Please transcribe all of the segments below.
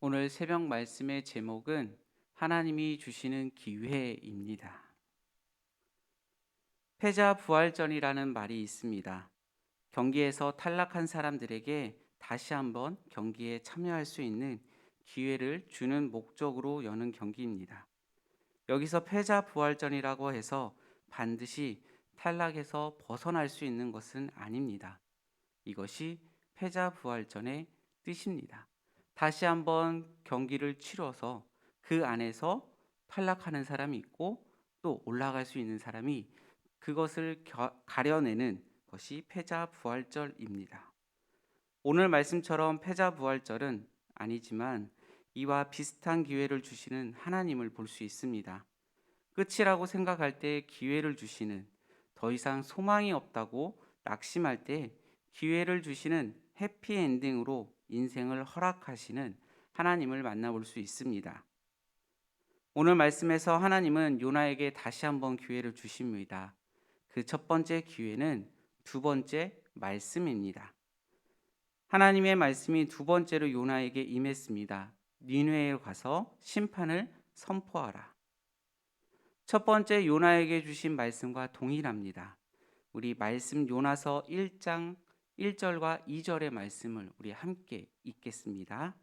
오늘 새벽 말씀의 제목은 하나님이 주시는 기회입니다. 패자부활전이라는 말이 있습니다. 경기에서 탈락한 사람들에게 다시 한번 경기에 참여할 수 있는 기회를 주는 목적으로 여는 경기입니다. 여기서 패자부활전이라고 해서 반드시 탈락에서 벗어날 수 있는 것은 아닙니다. 이것이 패자부활전의 뜻입니다. 다시 한번 경기를 치러서 그 안에서 탈락하는 사람이 있고 또 올라갈 수 있는 사람이 그것을 가려내는 것이 패자부활절입니다. 오늘 말씀처럼 패자부활절은 아니지만 이와 비슷한 기회를 주시는 하나님을 볼 수 있습니다. 끝이라고 생각할 때 기회를 주시는, 더 이상 소망이 없다고 낙심할 때 기회를 주시는, 해피엔딩으로 인생을 허락하시는 하나님을 만나볼 수 있습니다. 오늘 말씀에서 하나님은 요나에게 다시 한번 기회를 주십니다. 그 첫 번째 기회는 두 번째 말씀입니다. 하나님의 말씀이 두 번째로 요나에게 임했습니다. 니느웨에 가서 심판을 선포하라. 첫 번째 요나에게 주신 말씀과 동일합니다. 우리 말씀 요나서 1장 1절과 2절의 말씀을 우리 함께 읽겠습니다.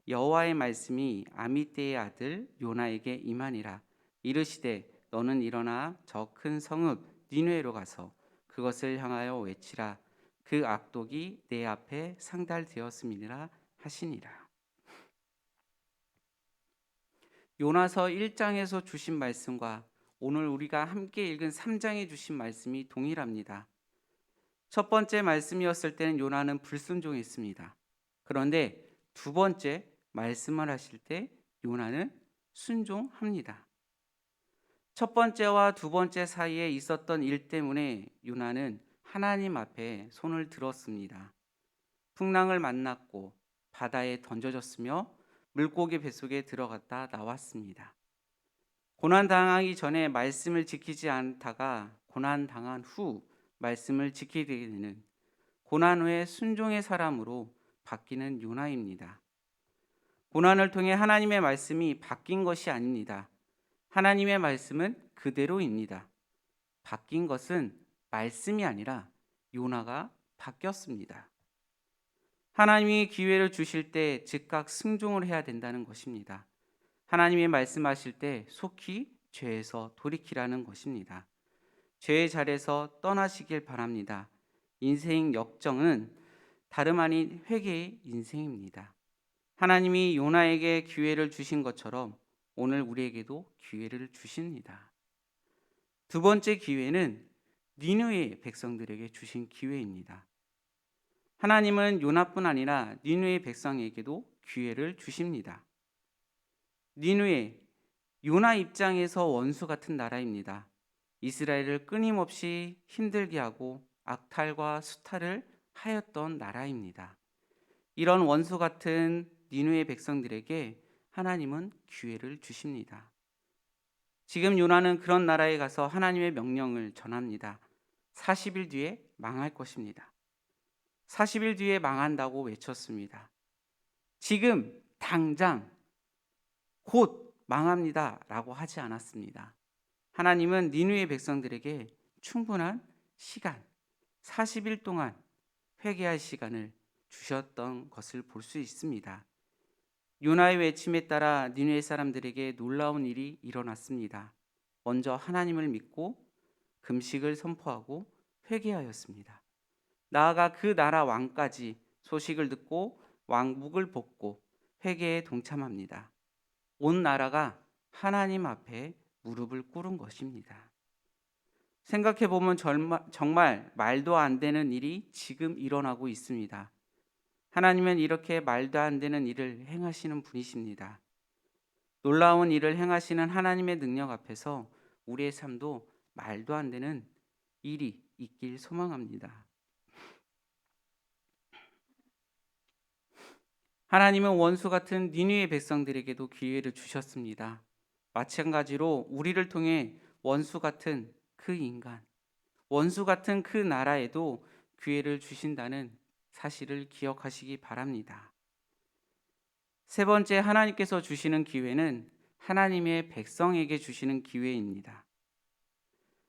여호와의 말씀이 아미떼의 아들 요나에게 임하니라. 이르시되 너는 일어나 저 큰 성읍 니느웨로 가서 그것을 향하여 외치라. 그 악독이 내 앞에 상달되었음이니라 하시니라. 요나서 1장에서 주신 말씀과 오늘 우리가 함께 읽은 3장에 주신 말씀이 동일합니다. 첫 번째 말씀이었을 때는 요나는 불순종했습니다. 그런데 두 번째 말씀을 하실 때 요나는 순종합니다. 첫 번째와 두 번째 사이에 있었던 일 때문에 요나는 하나님 앞에 손을 들었습니다. 풍랑을 만났고 바다에 던져졌으며 물고기 뱃속에 들어갔다 나왔습니다. 고난당하기 전에 말씀을 지키지 않다가 고난당한 후 말씀을 지키게 되는, 고난 후에 순종의 사람으로 바뀌는 요나입니다. 고난을 통해 하나님의 말씀이 바뀐 것이 아닙니다. 하나님의 말씀은 그대로입니다. 바뀐 것은 말씀이 아니라 요나가 바뀌었습니다. 하나님이 기회를 주실 때 즉각 순종을 해야 된다는 것입니다. 하나님이 말씀하실 때 속히 죄에서 돌이키라는 것입니다. 죄의 자리에서 떠나시길 바랍니다. 인생 역정은 다름 아닌 회개의 인생입니다. 하나님이 요나에게 기회를 주신 것처럼 오늘 우리에게도 기회를 주십니다. 두 번째 기회는 니느웨 백성들에게 주신 기회입니다. 하나님은 요나뿐 아니라 니느웨 백성에게도 기회를 주십니다. 니느웨, 요나 입장에서 원수 같은 나라입니다. 이스라엘을 끊임없이 힘들게 하고 악탈과 수탈을 하였던 나라입니다. 이런 원수 같은 니느웨 백성들에게 하나님은 기회를 주십니다. 지금 요나는 그런 나라에 가서 하나님의 명령을 전합니다. 40일 뒤에 망할 것입니다. 40일 뒤에 망한다고 외쳤습니다. 지금 당장 곧 망합니다 라고 하지 않았습니다. 하나님은 니느웨 백성들에게 충분한 시간, 40일 동안 회개할 시간을 주셨던 것을 볼 수 있습니다. 요나의 외침에 따라 니느웨 사람들에게 놀라운 일이 일어났습니다. 먼저 하나님을 믿고 금식을 선포하고 회개하였습니다. 나아가 그 나라 왕까지 소식을 듣고 왕복을 벗고 회개에 동참합니다. 온 나라가 하나님 앞에 무릎을 꿇은 것입니다. 생각해 보면 정말 말도 안 되는 일이 지금 일어나고 있습니다. 하나님은 이렇게 말도 안 되는 일을 행하시는 분이십니다. 놀라운 일을 행하시는 하나님의 능력 앞에서 우리의 삶도 말도 안 되는 일이 있길 소망합니다. 하나님은 원수 같은 니느웨 백성들에게도 기회를 주셨습니다. 마찬가지로 우리를 통해 원수 같은 그 인간, 원수 같은 그 나라에도 기회를 주신다는 사실을 기억하시기 바랍니다. 세 번째, 하나님께서 주시는 기회는 하나님의 백성에게 주시는 기회입니다.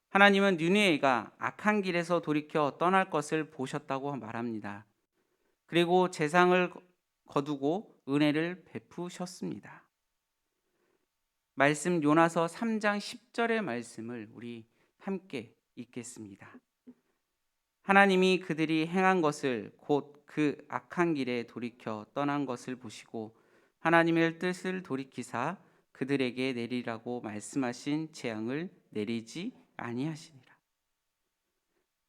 하나님은 니느웨가 악한 길에서 돌이켜 떠날 것을 보셨다고 말합니다. 그리고 재상을 거두고 은혜를 베푸셨습니다. 말씀 요나서 3장 10절의 말씀을 우리 함께 읽겠습니다. 하나님이 그들이 행한 것을 곧 그 악한 길에 돌이켜 떠난 것을 보시고 하나님의 뜻을 돌이키사 그들에게 내리라고 말씀하신 재앙을 내리지 아니하시니라.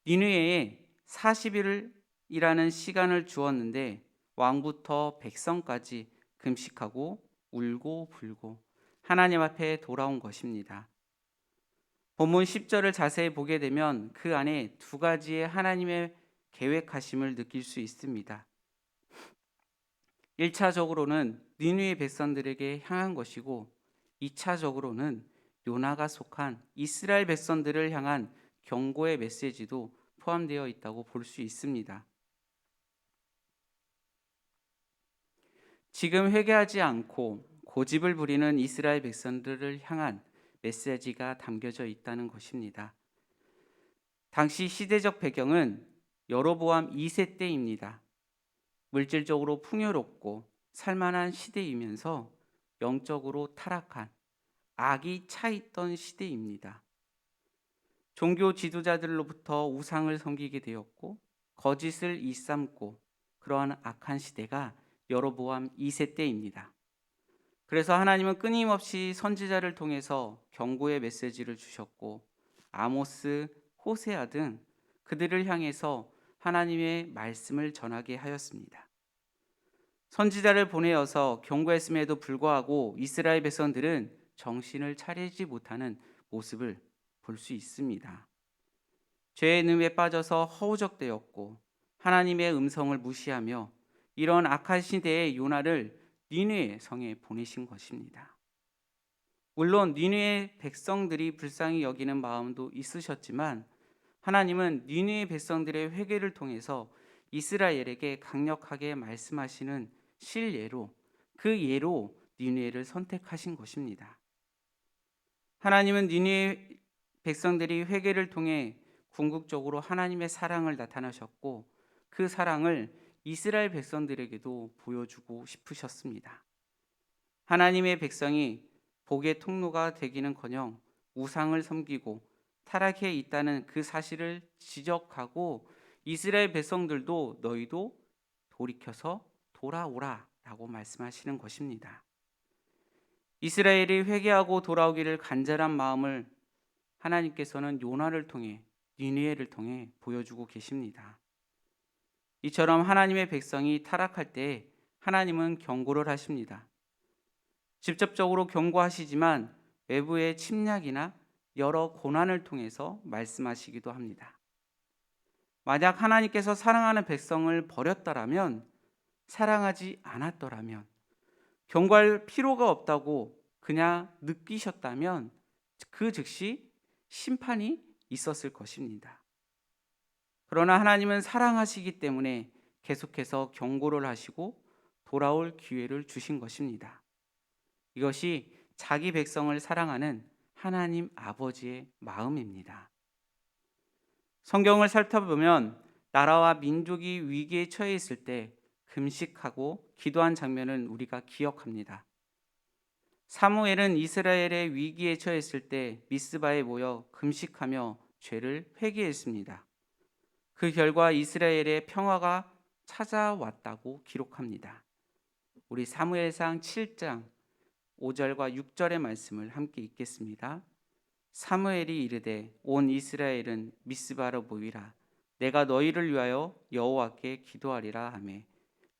니느웨에 40일이라는 시간을 주었는데 왕부터 백성까지 금식하고 울고 불고 하나님 앞에 돌아온 것입니다. 본문 10절을 자세히 보게 되면 그 안에 두 가지의 하나님의 계획하심을 느낄 수 있습니다. 1차적으로는 니느웨 백성들에게 향한 것이고 2차적으로는 요나가 속한 이스라엘 백성들을 향한 경고의 메시지도 포함되어 있다고 볼 수 있습니다. 지금 회개하지 않고 고집을 부리는 이스라엘 백성들을 향한 메시지가 담겨져 있다는 것입니다. 당시 시대적 배경은 여로보암 2세 때입니다. 물질적으로 풍요롭고 살만한 시대이면서 영적으로 타락한 악이 차있던 시대입니다. 종교 지도자들로부터 우상을 섬기게 되었고 거짓을 일삼고 그러한 악한 시대가 여로보암 2세 때입니다. 그래서 하나님은 끊임없이 선지자를 통해서 경고의 메시지를 주셨고 아모스, 호세아 등 그들을 향해서 하나님의 말씀을 전하게 하였습니다. 선지자를 보내어서 경고했음에도 불구하고 이스라엘 백성들은 정신을 차리지 못하는 모습을 볼 수 있습니다. 죄의 늪에 빠져서 허우적대었고 하나님의 음성을 무시하며 이런 악한 시대의 요나를 니느웨 성에 보내신 것입니다. 물론 니느웨 백성들이 불쌍히 여기는 마음도 있으셨지만 하나님은 니느웨 백성들의 회개를 통해서 이스라엘에게 강력하게 말씀하시는 실예로 그 예로 니느웨를 선택하신 것입니다. 하나님은 니느웨 백성들이 회개를 통해 궁극적으로 하나님의 사랑을 나타나셨고 그 사랑을 이스라엘 백성들에게도 보여주고 싶으셨습니다. 하나님의 백성이 복의 통로가 되기는커녕 우상을 섬기고 타락해 있다는 그 사실을 지적하고 이스라엘 백성들도 너희도 돌이켜서 돌아오라 라고 말씀하시는 것입니다. 이스라엘이 회개하고 돌아오기를 간절한 마음을 하나님께서는 요나를 통해 니느웨를 통해 보여주고 계십니다. 이처럼 하나님의 백성이 타락할 때 하나님은 경고를 하십니다. 직접적으로 경고하시지만 외부의 침략이나 여러 고난을 통해서 말씀하시기도 합니다. 만약 하나님께서 사랑하는 백성을 버렸더라면, 사랑하지 않았더라면, 경고할 필요가 없다고 그냥 느끼셨다면 그 즉시 심판이 있었을 것입니다. 그러나 하나님은 사랑하시기 때문에 계속해서 경고를 하시고 돌아올 기회를 주신 것입니다. 이것이 자기 백성을 사랑하는 하나님 아버지의 마음입니다. 성경을 살펴보면 나라와 민족이 위기에 처해 있을 때 금식하고 기도한 장면을 우리가 기억합니다. 사무엘은 이스라엘의 위기에 처했을 때 미스바에 모여 금식하며 죄를 회개했습니다. 그 결과 이스라엘의 평화가 찾아왔다고 기록합니다. 우리 사무엘상 7장 5절과 6절의 말씀을 함께 읽겠습니다. 사무엘이 이르되 온 이스라엘은 미스바로 모이라. 내가 너희를 위하여 여호와께 기도하리라 하매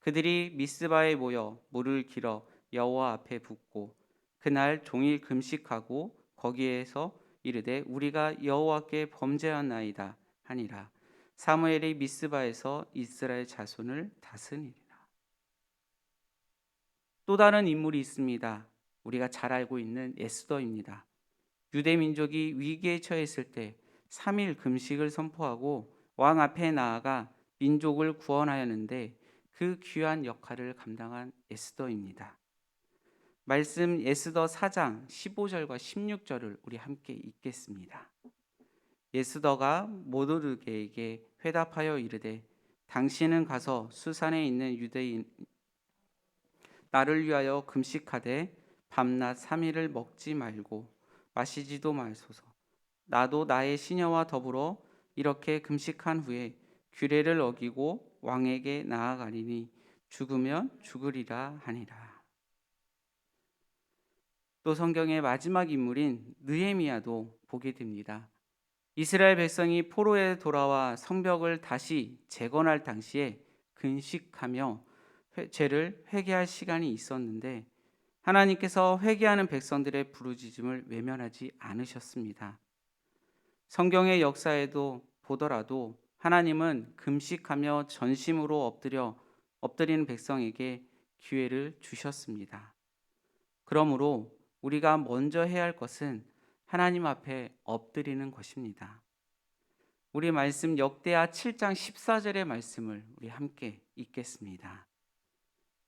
그들이 미스바에 모여 물을 길어 여호와 앞에 붓고 그날 종일 금식하고 거기에서 이르되 우리가 여호와께 범죄하나이다 하니라. 사무엘이 미스바에서 이스라엘 자손을 다스리니라. 또 다른 인물이 있습니다. 우리가 잘 알고 있는 에스더입니다. 유대 민족이 위기에 처했을 때 3일 금식을 선포하고 왕 앞에 나아가 민족을 구원하였는데 그 귀한 역할을 감당한 에스더입니다. 말씀 에스더 4장 15절과 16절을 우리 함께 읽겠습니다. 에스더가 모르드게에게 회답하여 이르되 당신은 가서 수산에 있는 유대인 나를 위하여 금식하되 밤낮 3일을 먹지 말고 마시지도 말소서. 나도 나의 시녀와 더불어 이렇게 금식한 후에 규례를 어기고 왕에게 나아가리니 죽으면 죽으리라 하니라. 또 성경의 마지막 인물인 느헤미야도 보게 됩니다. 이스라엘 백성이 포로에 돌아와 성벽을 다시 재건할 당시에 근식하며 죄를 회개할 시간이 있었는데 하나님께서 회개하는 백성들의 부르짖음을 외면하지 않으셨습니다. 성경의 역사에도 보더라도 하나님은 금식하며 전심으로 엎드리는 백성에게 기회를 주셨습니다. 그러므로 우리가 먼저 해야 할 것은 하나님 앞에 엎드리는 것입니다. 우리 말씀 역대하 7장 14절의 말씀을 우리 함께 읽겠습니다.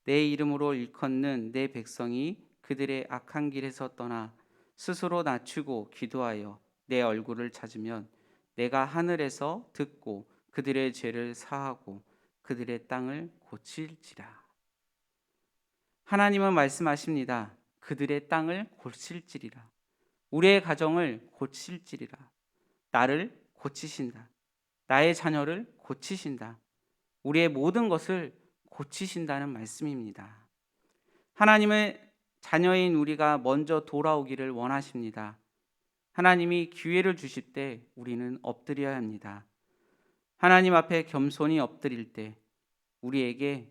내 이름으로 일컫는 내 백성이 그들의 악한 길에서 떠나 스스로 낮추고 기도하여 내 얼굴을 찾으면 내가 하늘에서 듣고 그들의 죄를 사하고 그들의 땅을 고칠지라. 하나님은 말씀하십니다. 그들의 땅을 고칠지리라. 우리의 가정을 고칠지리라. 나를 고치신다. 나의 자녀를 고치신다. 우리의 모든 것을 고치신다는 말씀입니다. 하나님의 자녀인 우리가 먼저 돌아오기를 원하십니다. 하나님이 기회를 주실 때 우리는 엎드려야 합니다. 하나님 앞에 겸손히 엎드릴 때 우리에게,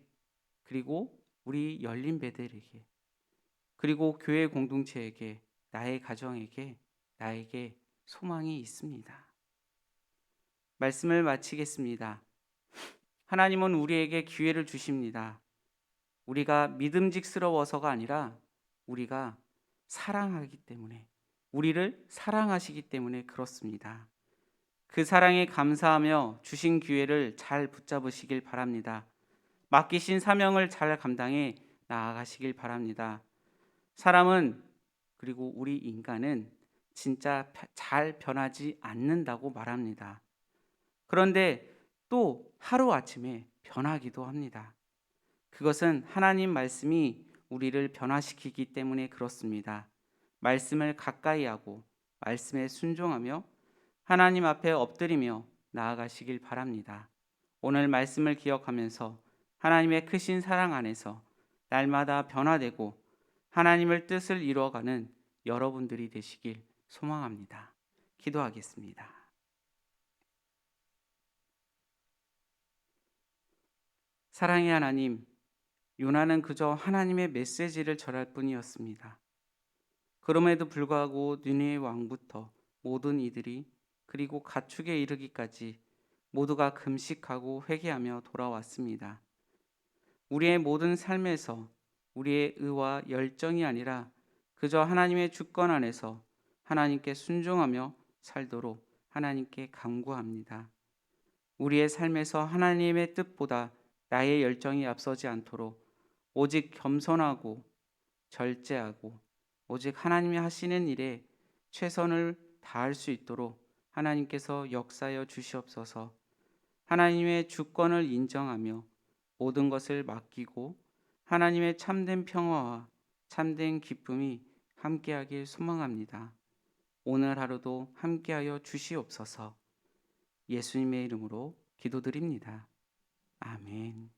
그리고 우리 열린 배들에게, 그리고 교회 공동체에게, 나의 가정에게, 나에게 소망이 있습니다. 말씀을 마치겠습니다. 하나님은 우리에게 기회를 주십니다. 우리가 믿음직스러워서가 아니라 우리가 사랑하기 때문에, 우리를 사랑하시기 때문에 그렇습니다. 그 사랑에 감사하며 주신 기회를 잘 붙잡으시길 바랍니다. 맡기신 사명을 잘 감당해 나아가시길 바랍니다. 사람은, 그리고 우리 인간은 진짜 잘 변하지 않는다고 말합니다. 그런데 또 하루아침에 변하기도 합니다. 그것은 하나님 말씀이 우리를 변화시키기 때문에 그렇습니다. 말씀을 가까이 하고 말씀에 순종하며 하나님 앞에 엎드리며 나아가시길 바랍니다. 오늘 말씀을 기억하면서 하나님의 크신 사랑 안에서 날마다 변화되고 하나님의 뜻을 이루어가는 여러분들이 되시길 소망합니다. 기도하겠습니다. 사랑의 하나님, 요나는 그저 하나님의 메시지를 전할 뿐이었습니다. 그럼에도 불구하고 니느웨 왕부터 모든 이들이, 그리고 가축에 이르기까지 모두가 금식하고 회개하며 돌아왔습니다. 우리의 모든 삶에서 우리의 의와 열정이 아니라 그저 하나님의 주권 안에서 하나님께 순종하며 살도록 하나님께 간구합니다. 우리의 삶에서 하나님의 뜻보다 나의 열정이 앞서지 않도록 오직 겸손하고 절제하고 오직 하나님이 하시는 일에 최선을 다할 수 있도록 하나님께서 역사하여 주시옵소서. 하나님의 주권을 인정하며 모든 것을 맡기고 하나님의 참된 평화와 참된 기쁨이 함께하길 소망합니다. 오늘 하루도 함께하여 주시옵소서. 예수님의 이름으로 기도드립니다. 아멘.